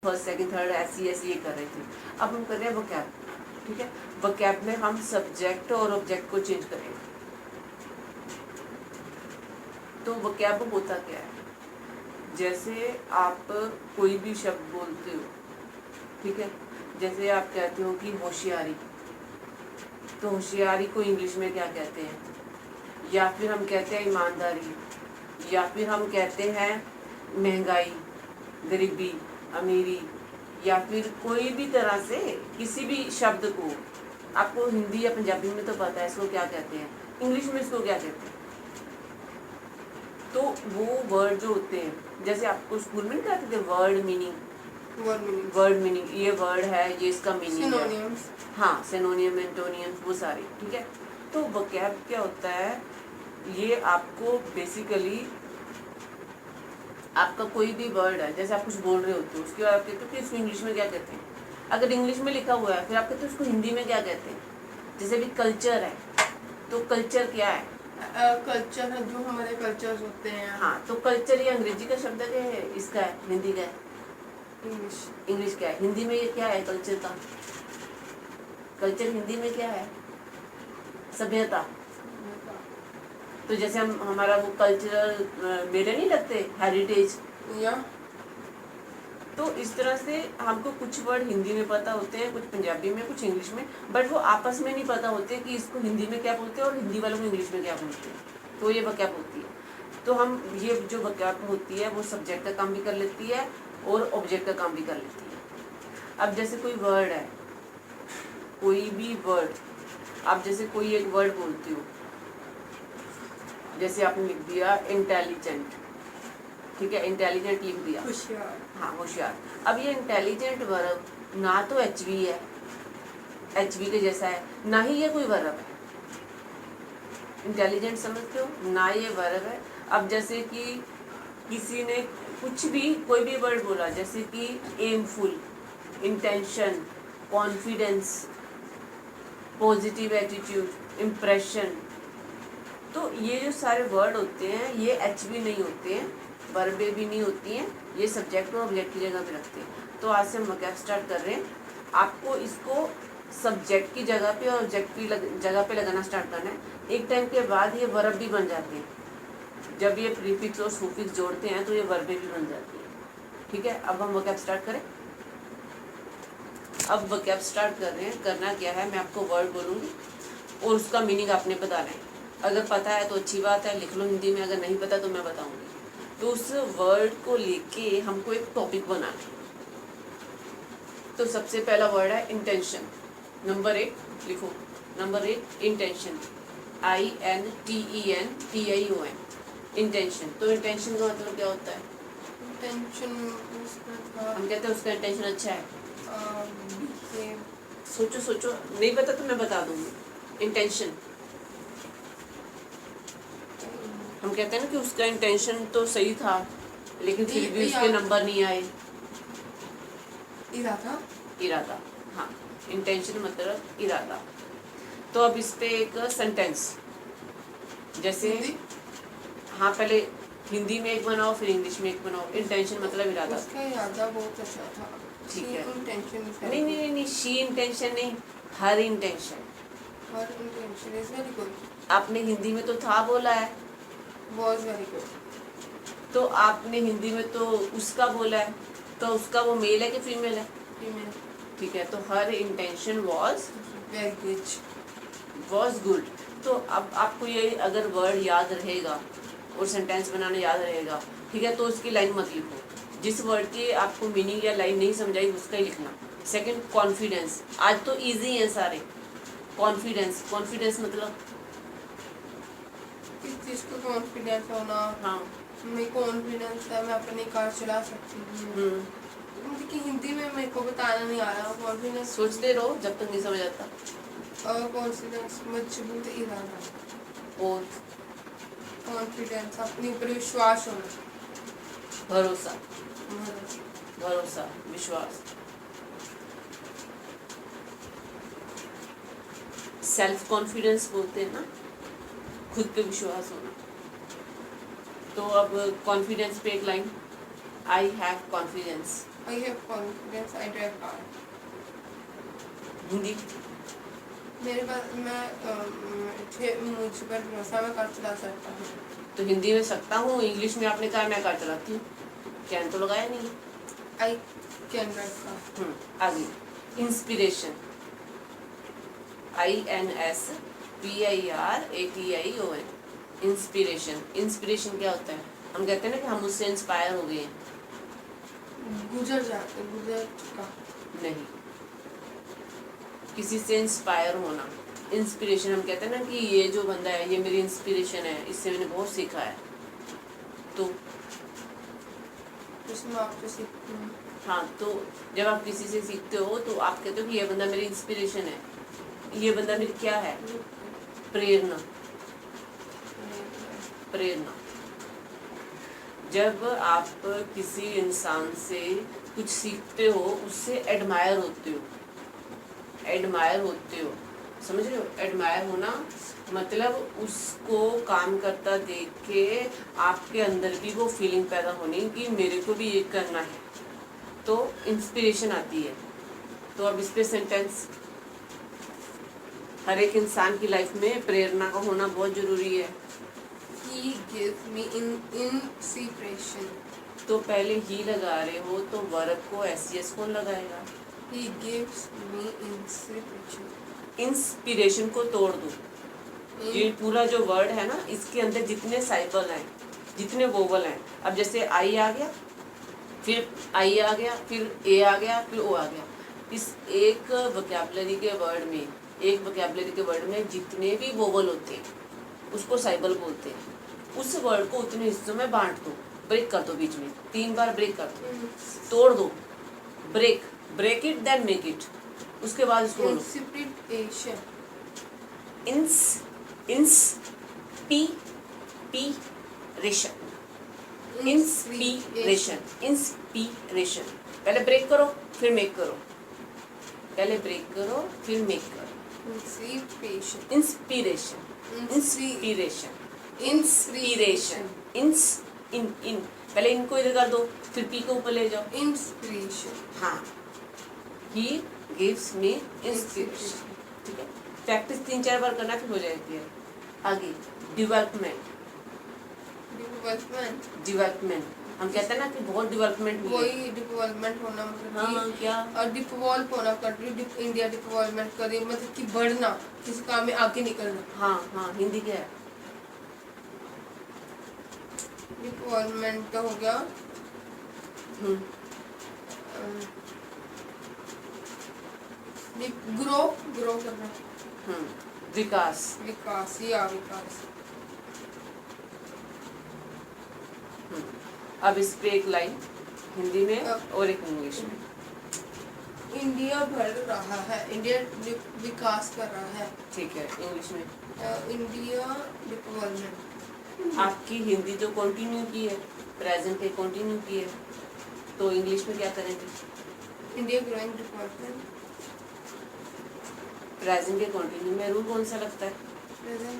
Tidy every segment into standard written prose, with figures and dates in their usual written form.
First second third ऐसी ऐसी ये कर रहे थे। अब हम कर रहे हैं वोकैब। ठीक है, वोकैब में हम सब्जेक्ट और ऑब्जेक्ट को चेंज करेंगे। तो वोकैब होता क्या है, जैसे आप कोई भी शब्द बोलते हो, ठीक है, जैसे आप कहते हो कि होशियारी, तो होशियारी को इंग्लिश में क्या कहते हैं, या फिर हम कहते हैं ईमानदारी, या फिर हम कहते हैं महंगाई, गरीबी, अमीरी, या फिर कोई भी तरह से किसी भी शब्द को आपको हिंदी या पंजाबी में तो पता है इसको क्या कहते हैं, इंग्लिश में इसको क्या कहते हैं। तो वो वर्ड जो होते हैं, जैसे आपको स्कूल में नहीं कहते थे वर्ड मीनिंग, ये वर्ड है, ये इसका मीनिंग है। हाँ, सिनोनियम, एंटोनियम्स, वो सारे। ठीक है, तो वोकैब क्या होता है, ये आपको बेसिकली आपका कोई भी वर्ड है, जैसे आप कुछ बोल रहे होते हो, उसके बाद आप कहते हो कि इसको इंग्लिश में क्या कहते हैं। अगर इंग्लिश में लिखा हुआ है फिर आप कहते हो उसको हिंदी में क्या कहते हैं। जैसे भी कल्चर है, तो कल्चर क्या है, कल्चर है जो हमारे कल्चर्स होते हैं। हाँ, तो कल्चर ये अंग्रेजी का शब्द है, इसका है, हिंदी का है, इंग्लिश क्या है, हिंदी में ये क्या है कल्चर का, कल्चर हिंदी में क्या है, सभ्यता। तो जैसे हम हमारा वो कल्चरल मेले नहीं लगते, हेरिटेज, या तो इस तरह से हमको कुछ वर्ड हिंदी में पता होते हैं, कुछ पंजाबी में, कुछ इंग्लिश में, बट वो आपस में नहीं पता होते कि इसको हिंदी में क्या बोलते हैं और हिंदी वालों को इंग्लिश में क्या बोलते हैं। तो ये वोकैब होती है। तो हम ये जो वोकैब होती है वो सब्जेक्ट का काम भी कर लेती है और ऑब्जेक्ट का काम भी कर लेती है। अब जैसे कोई वर्ड है, कोई भी वर्ड, आप जैसे कोई एक वर्ड बोलते हो, जैसे आपने लिख दिया इंटेलिजेंट, ठीक है, इंटेलिजेंट लिख दिया, होशियार। हाँ, होशियार। अब ये इंटेलिजेंट वर्ब ना तो एचवी है, एचवी के जैसा है, ना ही ये कोई वर्ब है। इंटेलिजेंट समझते हो, ना ये वर्ब है। अब जैसे कि किसी ने कुछ भी कोई भी वर्ड बोला, जैसे कि aimful, intention, confidence, positive attitude, impression, तो ये जो सारे वर्ड होते हैं ये एचवी नहीं होते हैं, वर्बे भी नहीं होती हैं, ये सब्जेक्ट और ऑब्जेक्ट की जगह पे रखते हैं। तो आज से हम वोकैब स्टार्ट कर रहे हैं। आपको इसको सब्जेक्ट की जगह पे और ऑब्जेक्ट की जगह पे लगाना स्टार्ट करना है। एक टाइम के बाद ये वर्ब भी बन जाते हैं, जब ये प्रीफिक्स और सुफिक्स जोड़ते हैं तो ये वर्बे भी बन जाती है। ठीक है, अब हम वोकैब स्टार्ट करें। अब वोकैब स्टार्ट कर रहे हैं। करना क्या है, मैं आपको वर्ड बोलूँगी और उसका मीनिंग आपने बताना है। अगर पता है तो अच्छी बात है, लिख लो हिंदी में, अगर नहीं पता तो मैं बताऊंगी। तो उस वर्ड को लेके हमको एक टॉपिक बनाना है। तो सबसे पहला वर्ड है इंटेंशन। नंबर 1 लिखो, नंबर 1 इंटेंशन, INTENTION, इंटेंशन। तो इंटेंशन का मतलब क्या होता है, इंटेंशन हम कहते हैं उसका इंटेंशन अच्छा है। सोचो सोचो, नहीं पता तो मैं बता दूंगी। इंटेंशन हम कहते हैं ना कि उसका इंटेंशन तो सही था लेकिन फिर भी उसके नंबर नहीं आए। इरादा, हाँ, इंटेंशन मतलब इरादा। तो अब इस पे एक सेंटेंस, जैसे हाँ, पहले हिंदी में एक बनाओ फिर इंग्लिश में एक बनाओ। इंटेंशन मतलब इरादा। उसका इरादा बहुत अच्छा था। ठीक है, इंटेंशन नहीं नहीं नहीं, शी इंटेंशन नहीं, her intention. Her intention is very good. आपने हिंदी में तो था बोला है, वाज वेरी गुड। तो आपने हिंदी में तो उसका बोला है, तो उसका वो मेल है कि फीमेल है, फीमेल। ठीक है, तो हर इंटेंशन वाज वेरी गुड। तो अब आपको ये अगर वर्ड याद रहेगा और सेंटेंस बनाना याद रहेगा, ठीक है, तो उसकी लाइन मत लिखो। जिस वर्ड की आपको मीनिंग या लाइन नहीं समझाई उसका ही लिखना। Second, confidence. आज तो इजी है सारे। कॉन्फिडेंस, कॉन्फिडेंस मतलब किस चीज को कॉन्फिडेंस होना। हाँ, मैं कॉन्फिडेंस है, मैं अपनी कार चला सकती हूँ। कि हिंदी में मेरे को बताना नहीं आ रहा। कॉन्फिडेंस सोचते रहो जब तक नहीं समझ आता। कॉन्फिडेंस मजबूत इरादा। और कॉन्फिडेंस अपने ऊपर विश्वास होना। भरोसा, भरोसा, विश्वास। सेल्फ कॉन्फिडेंस बोलते हैं ना, खुद पे विश्वास होना। तो अब कॉन्फिडेंस पे एक line, I have confidence. I have confidence, I drive car. Hindi मेरे पास मुझ पर भरोसा, मैं कार चला सकता हूँ। तो हिंदी में सकता हूँ, इंग्लिश में आपने कहा मैं कार चलाती हूँ, कैन तो लगाया नहीं। I can drive car. आगे इंस्पिरेशन, INSPIRATION, इंस्पिरेशन। इंस्पिरेशन क्या होता है? हम कहते हैं ना कि हम उससे इंस्पायर हो गए हैं। गुजर चुका। नहीं, किसी से इंस्पायर होना। इंस्पिरेशन हम कहते हैं ना कि ये जो बंदा है ये मेरी इंस्पिरेशन है, इससे मैंने बहुत सीखा है। तो इसमें आपसे सीखती हूँ। हाँ, तो जब आप किसी से सीखते हो तो आप कहते हो कि ये बंदा मेरी इंस्पिरेशन है, ये बंदा मेरी क्या है? प्रेरणा। प्रेरणा। जब आप किसी इंसान से कुछ सीखते हो, उससे एडमायर होते हो, एडमायर होते हो, समझ रहे हो? एडमायर होना मतलब उसको काम करता देख के आपके अंदर भी वो फीलिंग पैदा होनी कि मेरे को भी ये करना है, तो इंस्पिरेशन आती है। तो अब इस पे सेंटेंस, हर एक इंसान की लाइफ में प्रेरणा का होना बहुत जरूरी है। He gives me inspiration. तो पहले ही लगा रहे हो तो वर्ब को SES कौन लगाएगा? He gives me inspiration. Inspiration को तोड़ दो। ये पूरा जो वर्ड है ना, इसके अंदर जितने साइबल हैं, जितने वोवल हैं, अब जैसे आई आ गया, फिर आई आ गया, फिर ए आ गया, फिर ओ आ गया। इस एक वोकैबुलरी के वर्ड में जितने भी वोवल होते हैं उसको साइबल बोलते हैं। उस वर्ड को उतने हिस्सों में बांट दो, ब्रेक कर दो, बीच में 3 बार ब्रेक कर दो, तोड़ दो। Break it then make it. उसके बाद इसको बोलो Inspiration. इंस्पिरेशन। पहले ब्रेक करो फिर मेक करो, पहले ब्रेक करो फिर मेक करो। इंस्पिरेशन। पहले इनको इधर कर दो, फिर पी को ऊपर ले जाओ। Inspiration. हाँ, he gives me inspiration। ठीक है, प्रैक्टिस 3-4 बार करना, फिर हो जाएगी है। आगे डेवलपमेंट। हम कहते हैं ना कि बहुत डेवलपमेंट हुई है। कोई डेवलपमेंट होना मतलब हाँ, क्या? और डिवॉल्व होना, कंट्री इंडिया डेवलपमेंट करे मतलब कि बढ़ना, किसी काम में आगे निकलना। हाँ, हिंदी क्या है? डेवलपमेंट का हो गया ग्रो करना। विकास। अब इस पे एक लाइन हिंदी में और एक इंग्लिश में। इंडिया बढ़ रहा है, इंडिया विकास कर रहा है। ठीक है, इंग्लिश में इंडिया डेवलपमेंट। आपकी हिंदी जो कंटिन्यू की है, प्रेजेंट के कंटिन्यू की है, तो इंग्लिश में क्या करेंगे? India growing development. प्रेजेंट के कंटिन्यू में रूल कौन सा लगता है? प्रेजेंट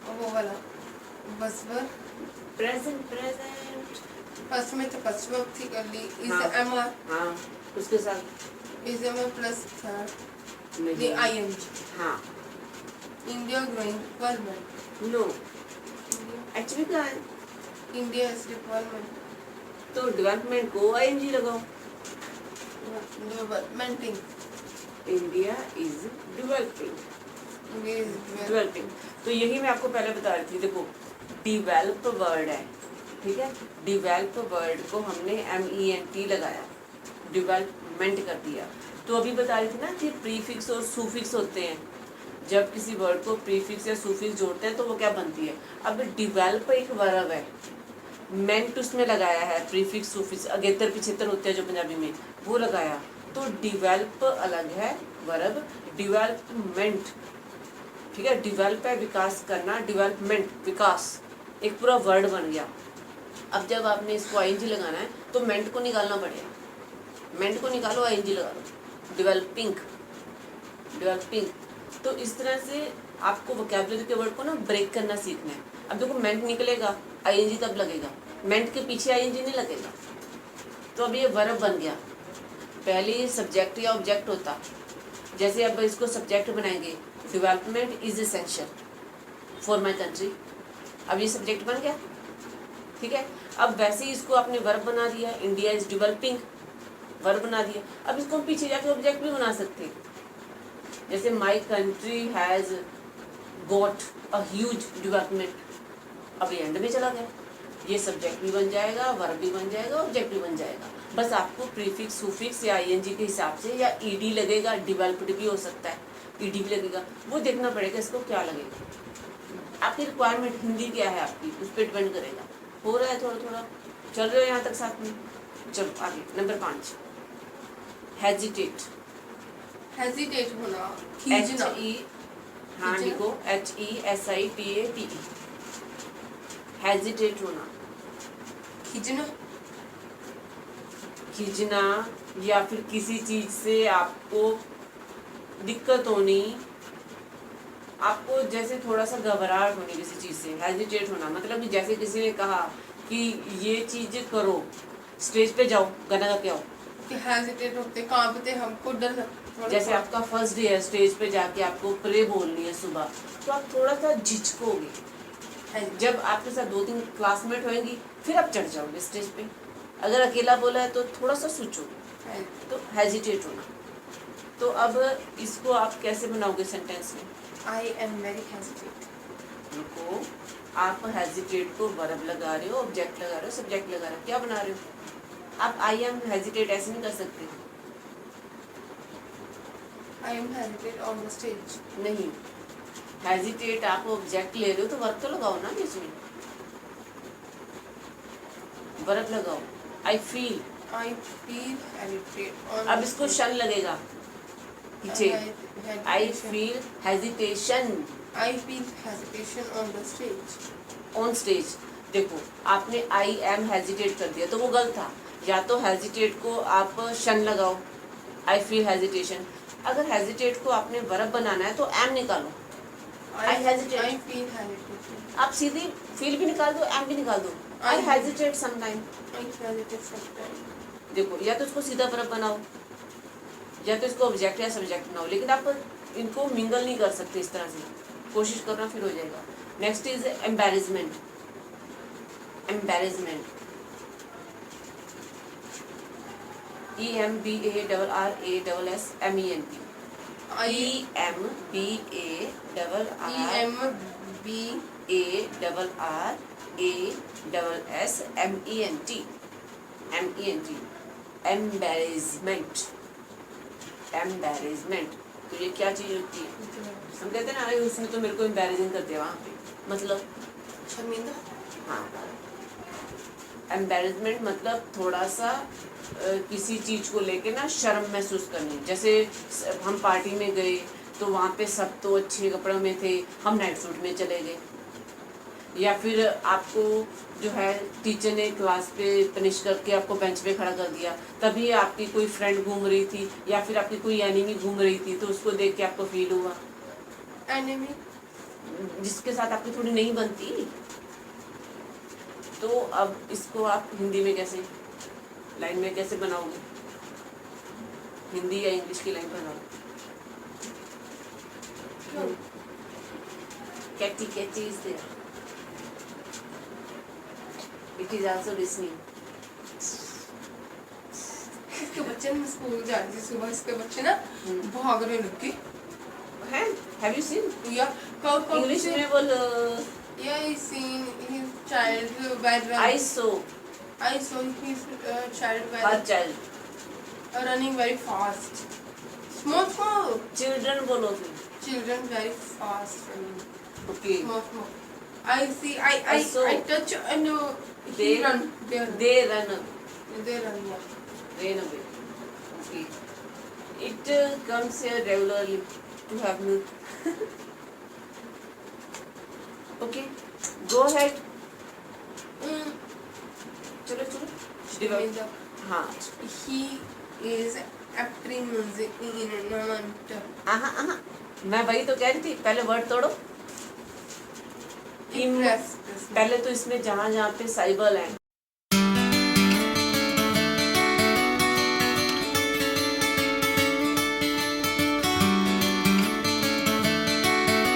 वो वाला बसवर। प्रेजेंट फर्स्ट में तो फर्स्ट वर्ब थी कर ली। Is MR. हाँ, उसके साथ इज एमआर प्लस थर्ड नहीं, ING। हाँ, India growing development. No, actually क्या है? India is development. तो डेवलपमेंट को ING लगाओ। डेवलपमेंटिंग। India is developing. तो यही मैं आपको पहले बता रही थी। देखो, डिवेल्प वर्ड है, ठीक है, डिवेल्प वर्ड को हमने MENT लगाया, डेवलपमेंट कर दिया। तो अभी बता रही थी ना कि प्रीफिक्स और सुफिक्स होते हैं। जब किसी वर्ड को प्रीफिक्स या सुफिक्स जोड़ते हैं तो वो क्या बनती है? अब डिवेल्प एक वर्ब है, मेंट उसमें लगाया है, प्रीफिक्स सुफिक्स अगेतर पिछेतर होते हैं जो पंजाबी में, वो लगाया। तो डिवेल्प अलग है वर्ब, डेवलपमेंट, ठीक है, डेवलप है विकास करना, डेवलपमेंट विकास, एक पूरा वर्ड बन गया। अब जब आपने इसको ING लगाना है तो मेंट को निकालना पड़ेगा, मेंट को निकालो, ING लगा दो, डेवलपिंग। तो इस तरह से आपको वोकैबुलरी के वर्ड को ना ब्रेक करना सीखना है। अब देखो मेंट निकलेगा, आईएनजी तब लगेगा, मेंट के पीछे आईएनजी नहीं लगेगा। तो अब ये वर्ब बन गया। पहले ये सब्जेक्ट या ऑब्जेक्ट होता, जैसे अब इसको सब्जेक्ट बनाएंगे, development is essential for my country, अब ये सब्जेक्ट बन गया, ठीक है। अब वैसे ही इसको आपने वर्ब बना दिया, इंडिया इज डेवलपिंग, वर्ब बना दिया। अब इसको हम पीछे जाके ऑब्जेक्ट भी बना सकते हैं, जैसे my country has got a huge development, अब ये एंड में चला गया, ये सब्जेक्ट भी बन जाएगा, वर्ब भी बन जाएगा, ऑब्जेक्ट भी बन जाएगा। बस आपको प्रीफिक्स सुफिक्स या आईएनजी के हिसाब से, या ईडी लगेगा, डेवलप्ड भी हो सकता है, ईडी भी लगेगा, वो देखना पड़ेगा इसको क्या लगेगा। आपकी रिक्वायरमेंट हिंदी क्या है आपकी, उस पर डिपेंड करेगा। हो रहा है थोड़ा थोड़ा, चल रहे हो यहाँ तक साथ में। चलो आगे, नंबर 5, हेजिटेट। हेजिटेट होना, खींचना। हाँ खींचना। लिखो, HESITATE, हेजिटेट होना, खींचना। खींचना, या फिर किसी चीज से आपको दिक्कत होनी, आपको जैसे थोड़ा सा घबराहट होनी किसी चीज से, हेजिटेट होना। मतलब कि जैसे किसी ने कहा कि ये चीज करो, स्टेज पे जाओ, गाना गा के आओ, कि हेजिटेट होते, कांपते, हमको डर जैसे आपका फर्स्ट डे है, स्टेज पे जाके आपको प्रे बोलनी है सुबह, तो आप थोड़ा सा झिझकोगे। जब आपके साथ 2-3 क्लासमेट होंगी, फिर आप चढ़ जाओगे स्टेज पे। अगर अकेला बोला है तो थोड़ा सा सोचोगे, तो हेजिटेट होना। तो अब इसको आप कैसे बनाओगे सेंटेंस में? I am very hesitate. देखो, आप हेजिटेट को वर्ब लगा रहे हो, ऑब्जेक्ट लगा रहे हो, सब्जेक्ट लगा रहे हो, क्या बना रहे हो? आप आई एम हेजिटेट ऐसे नहीं कर सकते। I am hesitate on the stage. नहीं, हेजिटेट आप ऑब्जेक्ट ले रहे हो तो वर्ब तो लगाओ ना बीच में, वर्ब लगाओ। I feel, I feel hesitate on. अब इसको शन लगेगा पीछे, I feel hesitation I feel hesitation on the stage. On stage. देखो, आपने आई एम हेजिटेट कर दिया तो वो गलत था। या तो हेजिटेट को आप शन लगाओ, आई फील हेजिटेशन। अगर हेजिटेट को आपने वर्ब बनाना है तो एम निकालो, आई हेजिटेट। I feel hesitation. आप सीधी फील भी निकाल दो, एम भी निकाल दो, आई हेजिटेट समटाइम। आई हेजिटेट समटाइम। देखो, या तो इसको सीधा वर्ब बनाओ, या तो इसको ऑब्जेक्ट या सब्जेक्ट बनाओ, लेकिन आप इनको मिंगल नहीं कर सकते इस तरह से। कोशिश करना, फिर हो जाएगा। Next is embarrassment. Embarrassment, EMBARRASSMENT, EMBARRASSMENT, embarrassment. Embarrassment, तो ये क्या चीज होती है? हम कहते हैं ना, अरे उसने तो मेरे को एम्बैरेसिंग कर दिया वहाँ पे, मतलब शर्मिंदा। हाँ, एम्बैरेसमेंट मतलब थोड़ा सा किसी चीज को लेके ना शर्म महसूस करनी। जैसे हम पार्टी में गए तो वहाँ पे सब तो अच्छे कपड़ों में थे, हम नाइट सूट में चले गए। या फिर आपको जो है टीचर ने क्लास पे पनिश करके आपको बेंच पे खड़ा कर दिया, तभी आपकी कोई फ्रेंड घूम रही थी या फिर आपकी कोई एनिमी घूम रही थी, तो उसको देख के आपको फील हुआ, एनिमी जिसके साथ आपकी थोड़ी नहीं बनती। तो अब इसको आप हिंदी में कैसे, लाइन में कैसे बनाओगे? हिंदी या इंग्लिश की लाइन बनाओ। Katie Katie is there, it is also listening. इसके बच्चे ना स्कूल जा रही थी सुबह, इसके बच्चे ना भागने लगे हैं, हैव यू सीन? या कब इंग्लिश में बोलो। या I seen his child where I saw, I saw his child her child, running very fast. Small. Children बोलो फिर। Children very fast running. Okay, Small. I see. I saw. I touch and he They- run. They run. They run, They run. Yeah. ran away. Okay, it comes here regularly to have milk. Okay, go ahead. चलो चलो, हाँ He is acting in मैं वही तो कह रही थी, पहले वर्ड तोड़ो। इम Impress, पहले तो इसमें जहाँ जहाँ पे साइबल हैं